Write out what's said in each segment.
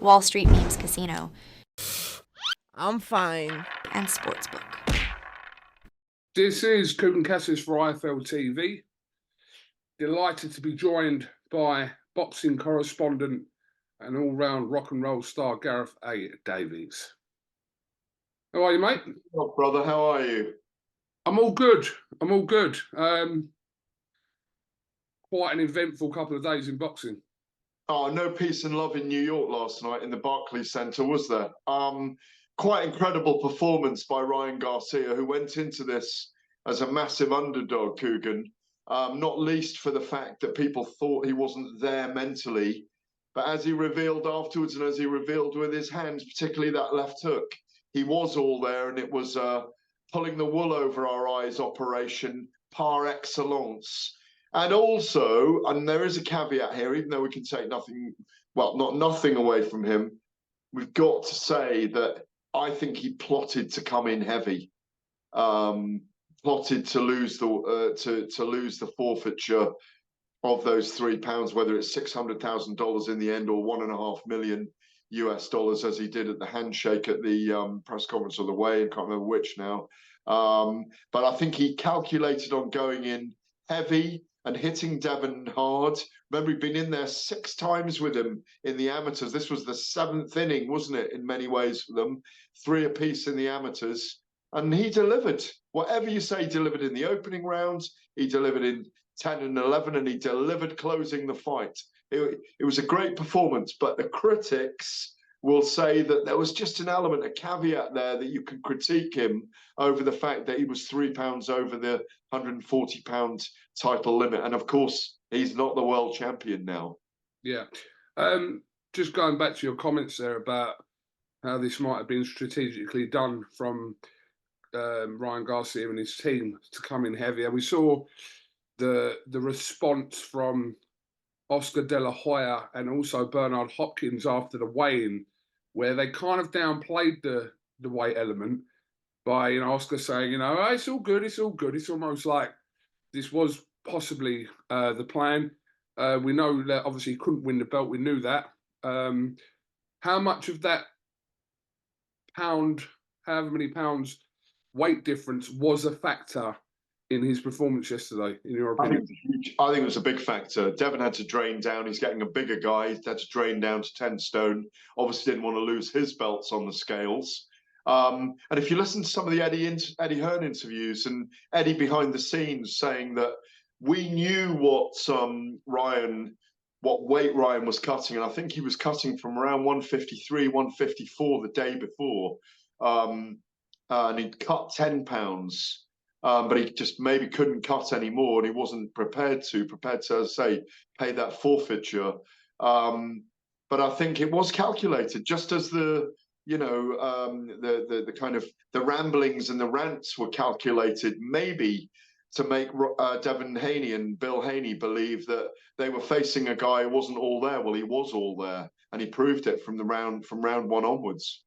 Wall Street Memes Casino, I'm fine. and Sportsbook. This is Coot and Cassis for IFLTV. Delighted to be joined by boxing correspondent and all-round rock and roll star Gareth A.Davies. How are you, mate? Oh, brother, how are you? I'm all good. Quite an eventful couple of days in boxing. Oh, no peace and love in New York last night in the Barclays Center, was there? Quite incredible performance by Ryan Garcia, who went into this as a massive underdog, Coogan, not least for the fact that people thought he wasn't there mentally. But as he revealed afterwards, and as he revealed with his hands, particularly that left hook, he was all there, and it was pulling the wool over our eyes operation par excellence. And also, and there is a caveat here, even though we can take nothing, well, not nothing away from him, we've got to say that I think he plotted to come in heavy, plotted to lose the to lose the forfeiture of those £3, whether it's $600,000 in the end or $1.5 million US as he did at the handshake at the press conference of the weigh. I can't remember which now, but I think he calculated on going in heavy and hitting Devin hard. Remember, he'd been in there 6 times with him in the amateurs. This was the 7th inning, wasn't it, in many ways for them? 3 apiece in the amateurs. And he delivered. Whatever you say, he delivered in the opening rounds, he delivered in 10 and 11, and he delivered closing the fight. It was a great performance, but the critics will say that there was just an element, a caveat there that you can critique him over the fact that he was £3 over the 140-pound title limit. And of course, he's not the world champion now. Yeah. Just going back to your comments there about how this might have been strategically done from Ryan Garcia and his team to come in heavier. We saw the response from Oscar De La Hoya and also Bernard Hopkins after the weigh-in, where they kind of downplayed the weight element by, Oscar saying, oh, it's all good. It's almost like this was possibly the plan. We know that obviously he couldn't win the belt. We knew that. How much of that however many pounds weight difference was a factor in his performance yesterday, in your opinion? I think it was a big factor. Devin had to drain down. He's getting a bigger guy. He had to drain down to 10 stone. Obviously didn't want to lose his belts on the scales. And if you listen to some of the Eddie Hearn interviews, and Eddie behind the scenes saying that we knew what weight Ryan was cutting, and I think he was cutting from around 153, 154 the day before, and he'd cut 10 pounds. But he just maybe couldn't cut anymore, and he wasn't prepared to, as I say, pay that forfeiture. But I think it was calculated, just as the kind of the ramblings and the rants were calculated, maybe to make Devin Haney and Bill Haney believe that they were facing a guy who wasn't all there. Well, he was all there, and he proved it from round 1 onwards.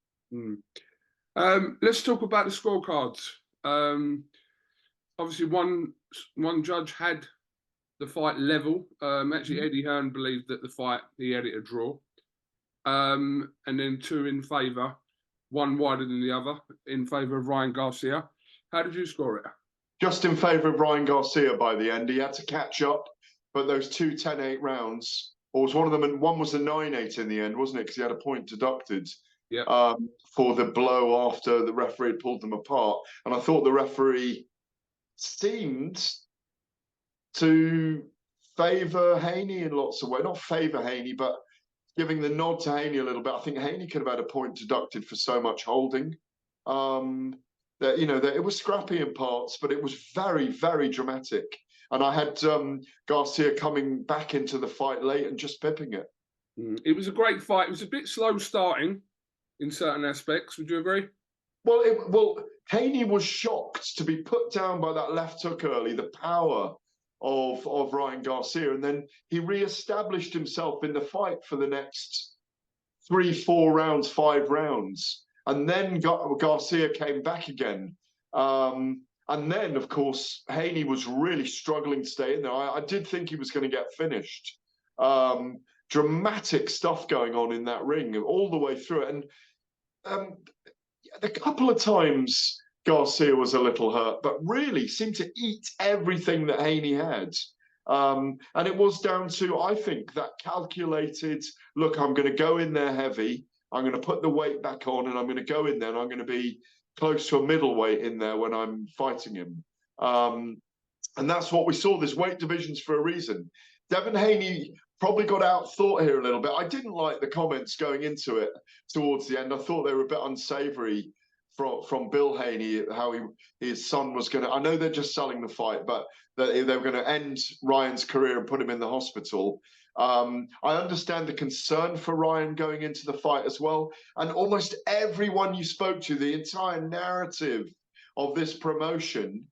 Let's talk about the scorecards. Obviously, one judge had the fight level. Actually, Eddie Hearn believed that the fight, he had it a draw. And then 2 in favour, 1 wider than the other, in favour of Ryan Garcia. How did you score it? Just in favour of Ryan Garcia by the end. He had to catch up, but those 2 10-8 rounds, or was one of them, and one was a 9-8 in the end, wasn't it? Because he had a point deducted. Yeah. For the blow after the referee had pulled them apart. And I thought the referee seemed to favour Haney in lots of ways. Not favour Haney, but giving the nod to Haney a little bit. I think Haney could have had a point deducted for so much holding. That it was scrappy in parts, but it was very, very dramatic. And I had Garcia coming back into the fight late and just pipping it. It was a great fight. It was a bit slow starting in certain aspects. Would you agree? Well, Haney was shocked to be put down by that left hook early, the power of Ryan Garcia, and then he re-established himself in the fight for the next 3, 4 rounds, 5 rounds, and then Garcia came back again. And then, of course, Haney was really struggling to stay in there. I did think he was going to get finished. dramatic stuff going on in that ring all the way through it. And the couple of times Garcia was a little hurt, but really seemed to eat everything that Haney had. And it was down to, I think, that calculated, look, I'm going to go in there heavy, I'm going to put the weight back on, and I'm going to go in there, and I'm going to be close to a middleweight in there when I'm fighting him. And that's what we saw. There's weight divisions for a reason. Devin Haney probably got outthought here a little bit. I didn't like the comments going into it towards the end. I thought they were a bit unsavory from Bill Haney, how his son was going to, I know they're just selling the fight, but they were going to end Ryan's career and put him in the hospital. I understand the concern for Ryan going into the fight as well. And almost everyone you spoke to, the entire narrative of this promotion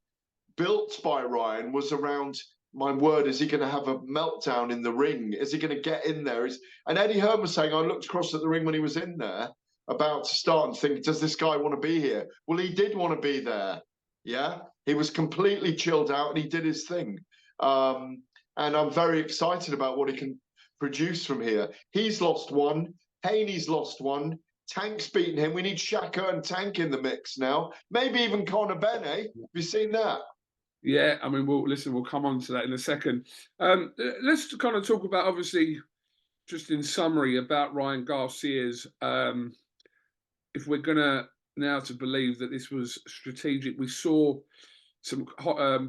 built by Ryan was around, my word, is he going to have a meltdown in the ring? Is he going to get in there? And Eddie Hearn was saying, I looked across at the ring when he was in there, about to start, and think, does this guy want to be here? Well, he did want to be there. Yeah, he was completely chilled out and he did his thing. And I'm very excited about what he can produce from here. He's lost one. Haney's lost one. Tank's beaten him. We need Shaka and Tank in the mix now. Maybe even Conor Benn, eh? Have you seen that? Yeah, I mean, we'll come on to that in a second. Let's kind of talk about, obviously, just in summary, about Ryan Garcias. If we're gonna now to believe that this was strategic, we saw some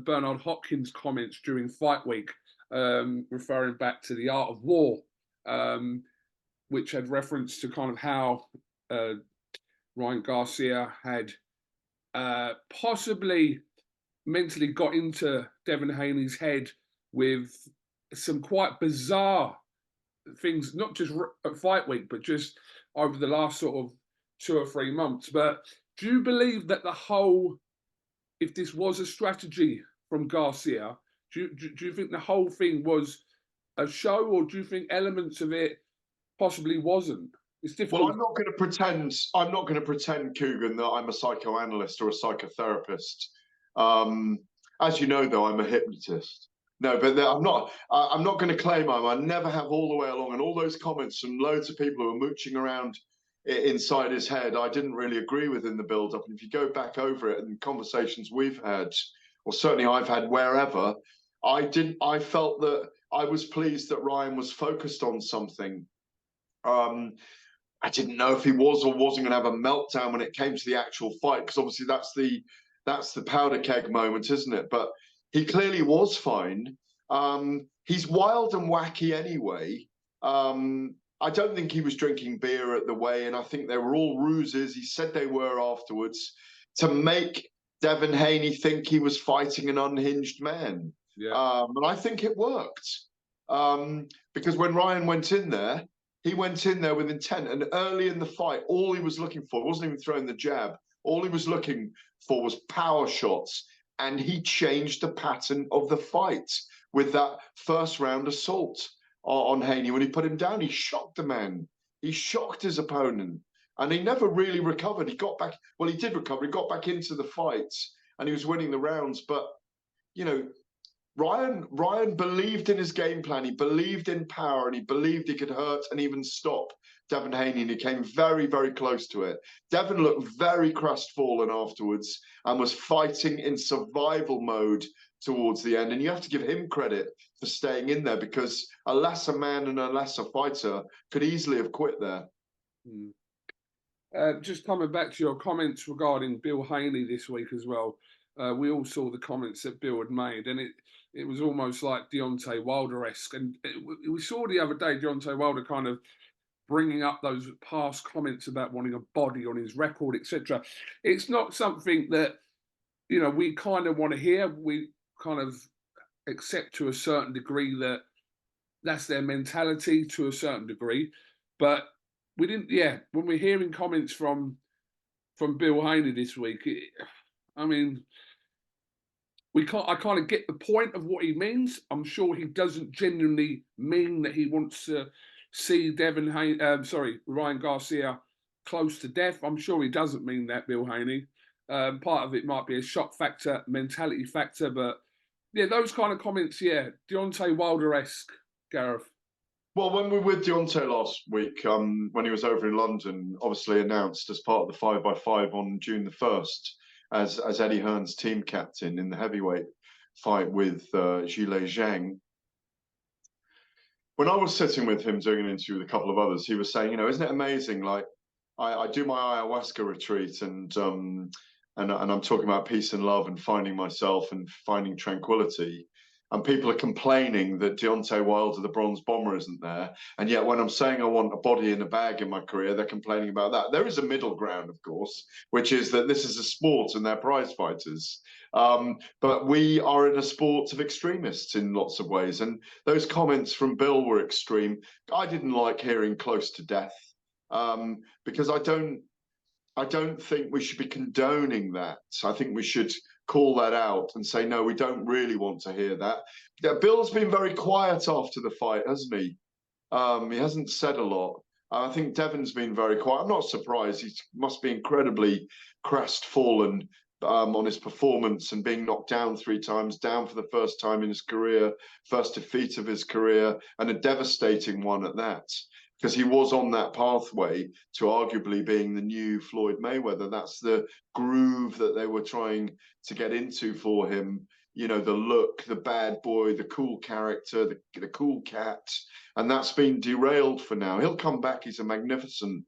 Bernard Hopkins comments during fight week, referring back to the art of war, which had reference to kind of how Ryan Garcia had possibly mentally got into Devin Haney's head with some quite bizarre things, not just at fight week, but just over the last sort of 2 or 3 months. But do you believe that if this was a strategy from Garcia, do you think the whole thing was a show, or do you think elements of it possibly wasn't? It's difficult. Well, I'm not going to pretend, Coogan, that I'm a psychoanalyst or a psychotherapist. As you know, though, I'm a hypnotist. No, but I'm not. I'm not going to claim I never have all the way along. And all those comments from loads of people who are mooching around inside his head, I didn't really agree with in the build-up. And if you go back over it and conversations we've had, or certainly I've had wherever, I felt that I was pleased that Ryan was focused on something. I didn't know if he was or wasn't going to have a meltdown when it came to the actual fight, because obviously that's the powder keg moment, isn't it? But he clearly was fine. He's wild and wacky anyway. I don't think he was drinking beer at the weigh-in. I think they were all ruses. He said they were afterwards to make Devin Haney think he was fighting an unhinged man. Yeah. And I think it worked. Because when Ryan went in there, he went in there with intent. And early in the fight, all he was looking for wasn't even throwing the jab. All he was looking for was power shots. And he changed the pattern of the fight with that first round assault on Haney. When he put him down, he shocked the man. He shocked his opponent. And he never really recovered. He got back. Well, he did recover. He got back into the fight and he was winning the rounds. But, you know, Ryan believed in his game plan. He believed in power and he believed he could hurt and even stop Devin Haney, and he came very, very close to it. Devin looked very crestfallen afterwards and was fighting in survival mode towards the end. And you have to give him credit for staying in there, because a lesser man and a lesser fighter could easily have quit there. Just coming back to your comments regarding Bill Haney this week as well. We all saw the comments that Bill had made, and it was almost like Deontay Wilder-esque. And we saw the other day Deontay Wilder kind of bringing up those past comments about wanting a body on his record, etc. It's not something that, you know, we kind of want to hear. We kind of accept to a certain degree that that's their mentality to a certain degree. But we didn't, when we're hearing comments from Bill Haney this week, I mean, I kind of get the point of what he means. I'm sure he doesn't genuinely mean that he wants to see Ryan Garcia close to death. I'm sure he doesn't mean that, Bill Haney. Part of it might be a shock factor, mentality factor, but yeah, those kind of comments, Deontay Wilder-esque, Gareth. Well, when we were with Deontay last week, when he was over in London, obviously announced as part of the 5x5 on June the 1st as Eddie Hearn's team captain in the heavyweight fight with Zhilei Zhang. When I was sitting with him doing an interview with a couple of others, he was saying, isn't it amazing? Like, I do my ayahuasca retreat and I'm talking about peace and love and finding myself and finding tranquility. And people are complaining that Deontay Wilder, the bronze bomber, isn't there. And yet when I'm saying I want a body in a bag in my career, they're complaining about that. There is a middle ground, of course, which is that this is a sport and they're prize fighters. But we are in a sport of extremists in lots of ways. And those comments from Bill were extreme. I didn't like hearing close to death because I don't think we should be condoning that. I think we should call that out and say, no, we don't really want to hear that. Bill's been very quiet after the fight, hasn't he? He hasn't said a lot. I think Devin's been very quiet. I'm not surprised. He must be incredibly crestfallen on his performance and being knocked down 3 times, down for the first time in his career, first defeat of his career, and a devastating one at that. Because he was on that pathway to arguably being the new Floyd Mayweather. That's the groove that they were trying to get into for him. The look, the bad boy, the cool character, the cool cat. And that's been derailed for now. He'll come back. He's a magnificent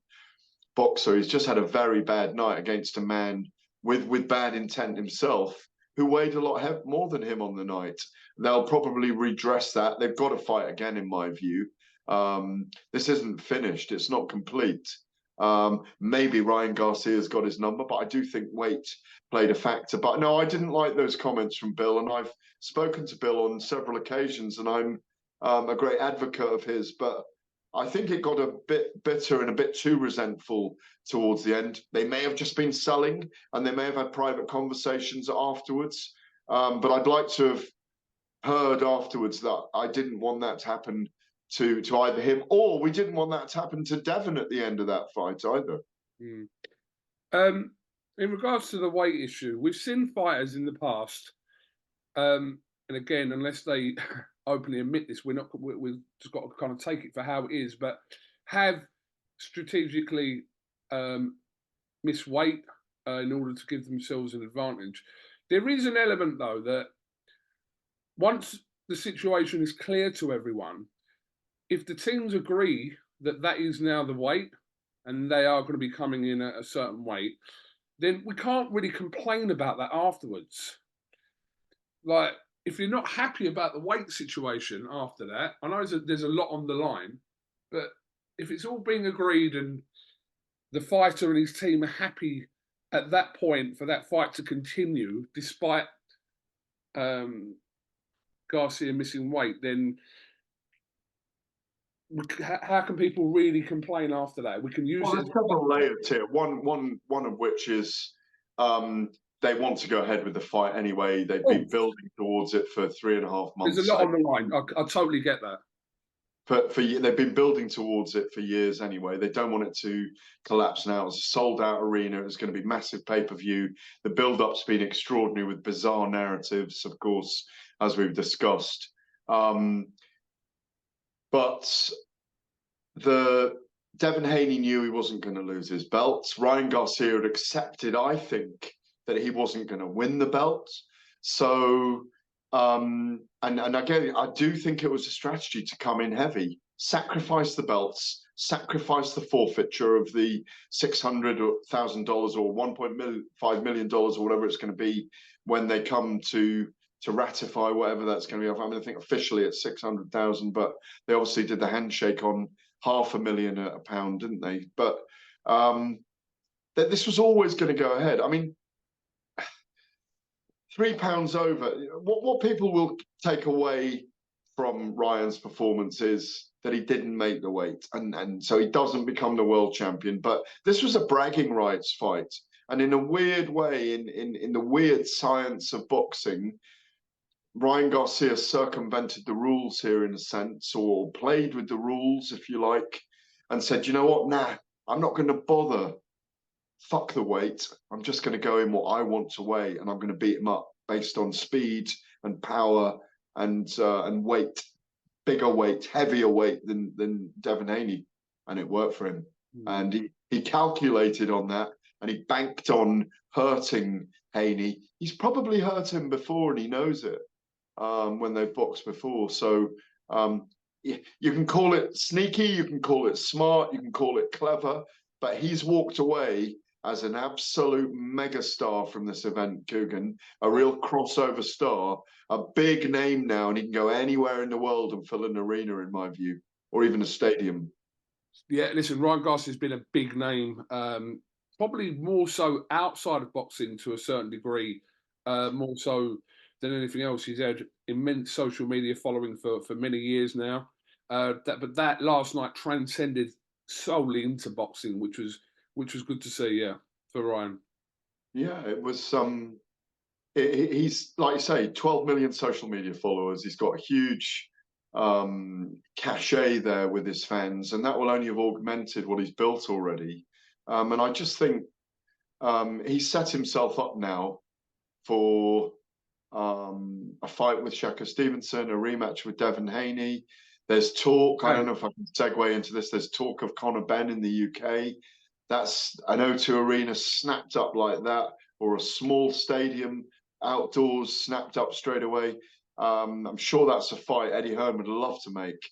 boxer. He's just had a very bad night against a man with bad intent himself, who weighed a lot more than him on the night. They'll probably redress that. They've got to fight again, in my view. This isn't finished. It's not complete. Maybe Ryan Garcia's got his number, but I do think weight played a factor. But no, I didn't like those comments from Bill, and I've spoken to Bill on several occasions, and I'm a great advocate of his. But I think it got a bit bitter and a bit too resentful towards the end. They may have just been selling, and they may have had private conversations afterwards. But I'd like to have heard afterwards that I didn't want that to happen to either him, or we didn't want that to happen to Devin at the end of that fight either. In regards to the weight issue, we've seen fighters in the past, and again, unless they openly admit this, we've just got to kind of take it for how it is, but have strategically missed weight in order to give themselves an advantage. There is an element, though, that once the situation is clear to everyone, if the teams agree that that is now the weight and they are going to be coming in at a certain weight, then we can't really complain about that afterwards. Like, if you're not happy about the weight situation after that, I know there's a lot on the line, but if it's all being agreed and the fighter and his team are happy at that point for that fight to continue, despite Garcia missing weight, then how can people really complain after that? We can use it. There's several layers here. One of which is they want to go ahead with the fight anyway. They've been building towards it for 3.5 months. There's a lot on the line. I totally get that. They've been building towards it for years anyway. They don't want it to collapse now. It's a sold-out arena. It's going to be massive pay-per-view. The build-up's been extraordinary with bizarre narratives, of course, as we've discussed. But Devin Haney knew he wasn't going to lose his belt. Ryan Garcia had accepted, I think, that he wasn't going to win the belt. So, and again, I do think it was a strategy to come in heavy, sacrifice the belts, sacrifice the forfeiture of the $600,000 or $1.5 million or whatever it's going to be when they come to ratify whatever that's going to be. I mean, I think officially it's 600,000, but they obviously did the handshake on $500,000 a pound, didn't they? But that this was always going to go ahead. I mean, £3 over. What people will take away from Ryan's performance is that he didn't make the weight, and so he doesn't become the world champion. But this was a bragging rights fight, and in a weird way, in the weird science of boxing, Ryan Garcia circumvented the rules here in a sense, or played with the rules, if you like, and said, you know what, nah, I'm not going to bother. Fuck the weight. I'm just going to go in what I want to weigh, and I'm going to beat him up based on speed and power and weight. bigger weight, heavier weight than Devin Haney, and it worked for him. And he calculated on that, and he banked on hurting Haney. He's probably hurt him before, and he knows it when they've boxed before. So you can call it sneaky, you can call it smart, you can call it clever, but he's walked away as an absolute megastar from this event, Coogan, a real crossover star, a big name now, and he can go anywhere in the world and fill an arena, in my view, or even a stadium. Yeah, listen, Ryan Garcia has been a big name, probably more so outside of boxing to a certain degree, more so than anything else. He's had immense social media following for many years now. But that last night transcended solely into boxing, which was good to see. Yeah, for Ryan. Yeah, it was. He's like you say, 12 million social media followers. He's got a huge cachet there with his fans, and that will only have augmented what he's built already. And I just think he's set himself up now for a fight with Shaka Stevenson, a rematch with Devin Haney. There's talk, I don't know if I can segue into this, there's talk of Conor Benn in the UK. That's an O2 arena snapped up like that, or a small stadium outdoors snapped up straight away. I'm sure that's a fight Eddie Hearn would love to make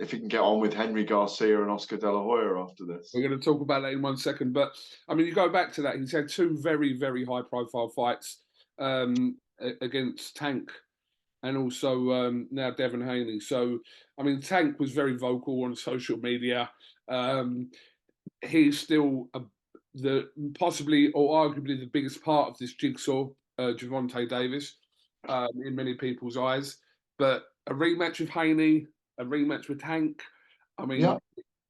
if he can get on with Henry Garcia and Oscar De La Hoya after this. We're going to talk about that in 1 second. But, I mean, you go back to that, he's had two very, very high-profile fights against Tank and also now Devin Haney. So, I mean, Tank was very vocal on social media. He's still possibly or arguably the biggest part of this jigsaw, Gervonta Davis, in many people's eyes. But a rematch with Haney, a rematch with Tank. I mean, yeah.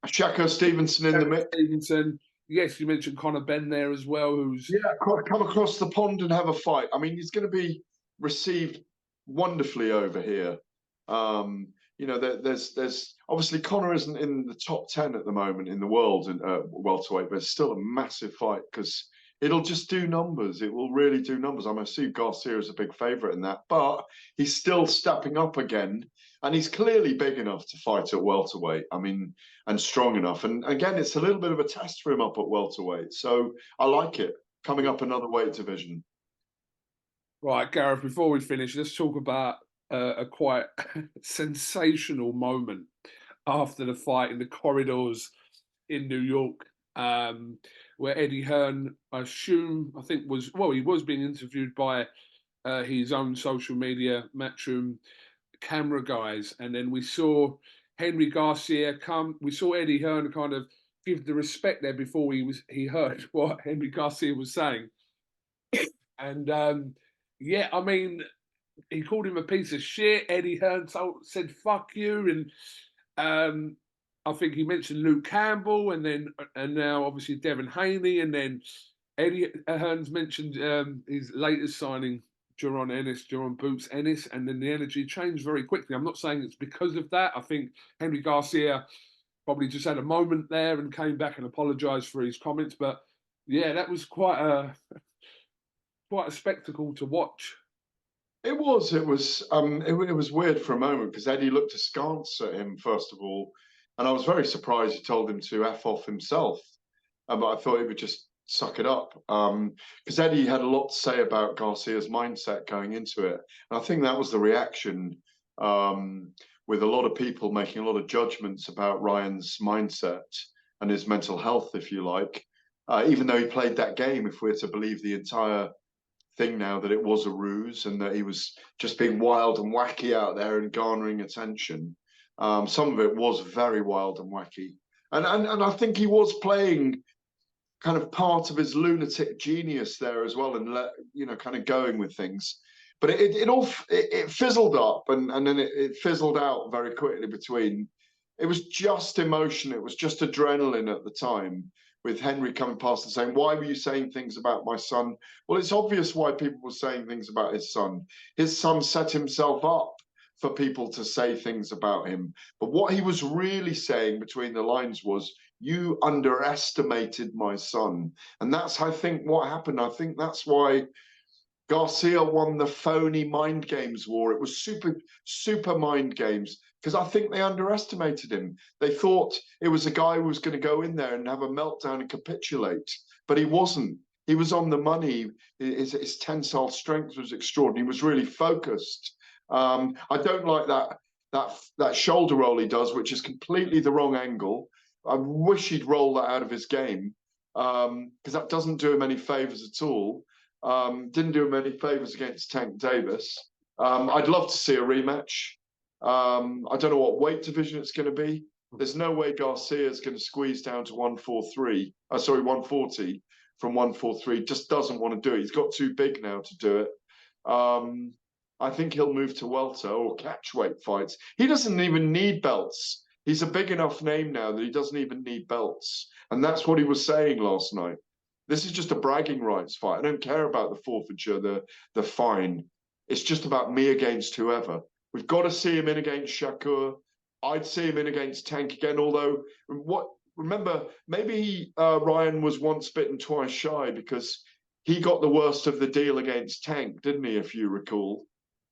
Shaka Stevenson in the mix. Stevenson. Yes, you mentioned Conor Benn there as well, who's come across the pond and have a fight. I mean, he's going to be received wonderfully over here. You know, there's obviously Conor isn't in the top 10 at the moment in the world in welterweight, but it's still a massive fight because it'll just do numbers. It will really do numbers. I see Garcia as a big favourite in that, but he's still stepping up again, and he's clearly big enough to fight at welterweight. I mean, and strong enough. And again, it's a little bit of a test for him up at welterweight. So I like it, coming up another weight division. Right, Gareth, before we finish, let's talk about a quite sensational moment after the fight in the corridors in New York, where Eddie Hearn, he was being interviewed by his own social media Matchroom camera guys, and then we saw Henry Garcia come. We saw Eddie Hearn kind of give the respect there before he heard what Henry Garcia was saying, and yeah, I mean, he called him a piece of shit. Eddie Hearn said "fuck you," and I think he mentioned Luke Campbell, and now obviously Devin Haney, and then Eddie Hearn's mentioned his latest signing, Jaron Boots Ennis, and then the energy changed very quickly. I'm not saying it's because of that. I think Henry Garcia probably just had a moment there and came back and apologised for his comments. But yeah, that was quite a spectacle to watch. It was weird for a moment because Eddie looked askance at him first of all, and I was very surprised he told him to F off himself. But I thought he would just suck it up because Eddie had a lot to say about Garcia's mindset going into it, and I think that was the reaction with a lot of people making a lot of judgments about Ryan's mindset and his mental health, if you like, even though he played that game, if we're to believe the entire thing now, that it was a ruse and that he was just being wild and wacky out there and garnering attention. Some of it was very wild and wacky, and I think he was playing kind of part of his lunatic genius there as well, and kind of going with things. But it fizzled up, and then it fizzled out very quickly between. It was just emotion. It was just adrenaline at the time, with Henry coming past and saying, "Why were you saying things about my son?" Well, it's obvious why people were saying things about his son. His son set himself up for people to say things about him. But what he was really saying between the lines was, "You underestimated my son." And that's, I think, what happened. I think that's why Garcia won the phony mind games war. It was super mind games, because I think they underestimated him. They thought it was a guy who was going to go in there and have a meltdown and capitulate, but he wasn't. He was on the money. His tensile strength was extraordinary. He was really focused. I don't like that shoulder roll he does, which is completely the wrong angle. I wish he'd roll that out of his game, because that doesn't do him any favors at all. Didn't do him any favors against Tank Davis. I'd love to see a rematch. I don't know what weight division it's going to be. There's no way Garcia is going to squeeze down to 140 from 143. Just doesn't want to do it. He's got too big now to do it. I think he'll move to welter or catch weight fights. He doesn't even need belts. He's a big enough name now that he doesn't even need belts. And that's what he was saying last night. This is just a bragging rights fight. I don't care about the forfeiture, the fine. It's just about me against whoever. We've got to see him in against Shakur. I'd see him in against Tank again, although remember, maybe Ryan was once bitten, twice shy, because he got the worst of the deal against Tank, didn't he, if you recall?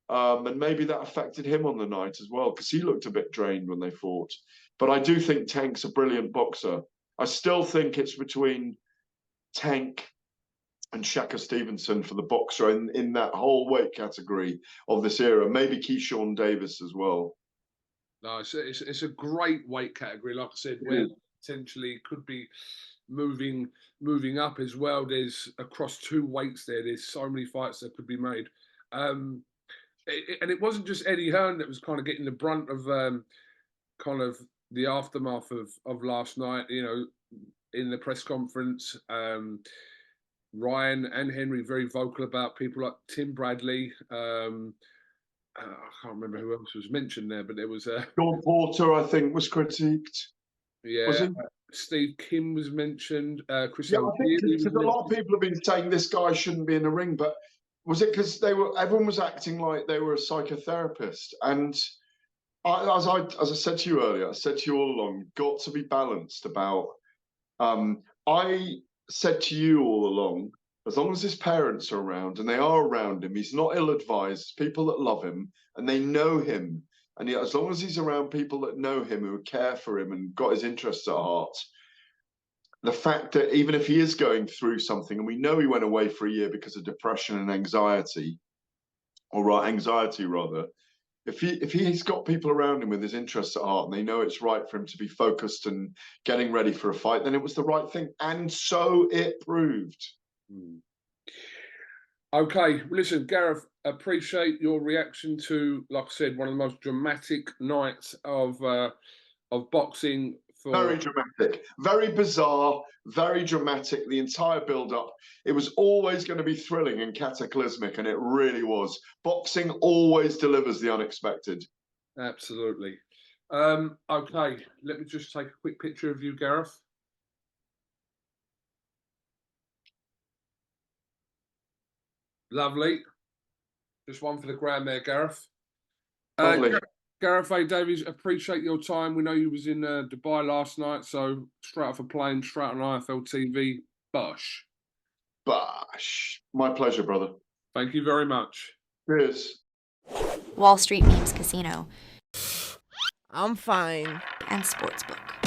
And maybe that affected him on the night as well, because he looked a bit drained when they fought. But I do think Tank's a brilliant boxer. I still think it's between Tank and Shakur Stevenson for the boxer in that whole weight category of this era. Maybe Keyshawn Davis as well. No, it's a great weight category, like I said, where potentially could be moving up as well. There's across two weights there. There's so many fights that could be made. And it wasn't just Eddie Hearn that was kind of getting the brunt of kind of the aftermath of last night, you know, in the press conference. Ryan and Henry very vocal about people like Tim Bradley. I can't remember who else was mentioned there, but there was John Porter, I think, was critiqued. Yeah, was he? Steve Kim was mentioned. Chris Yeah, I think was because a lot of people have been saying this guy shouldn't be in the ring, but was it because everyone was acting like they were a psychotherapist? And as I said to you earlier, I said to you all along, got to be balanced about. I said to you all along, as long as his parents are around, and they are around him, he's not ill-advised. People that love him and they know him, and as long as he's around people that know him, who care for him and got his interests at heart, the fact that even if he is going through something, and we know he went away for a year because of depression and anxiety, anxiety rather, if he's got people around him with his interests at heart and they know it's right for him to be focused and getting ready for a fight, then it was the right thing. And so it proved. Okay, listen, Gareth, appreciate your reaction to, like I said, one of the most dramatic nights of boxing. Very dramatic, very bizarre, very dramatic. The entire build-up. It was always going to be thrilling and cataclysmic, and it really was. Boxing always delivers the unexpected. Absolutely. Okay, let me just take a quick picture of you, Gareth. Lovely. Just one for the gram there, Gareth. Lovely. Gareth A.Davies, appreciate your time. We know you was in Dubai last night, so straight off a plane, straight on IFLTV. Bosh. Bosh. My pleasure, brother. Thank you very much. Cheers. Wall Street Memes Casino I'm fine. and Sportsbook.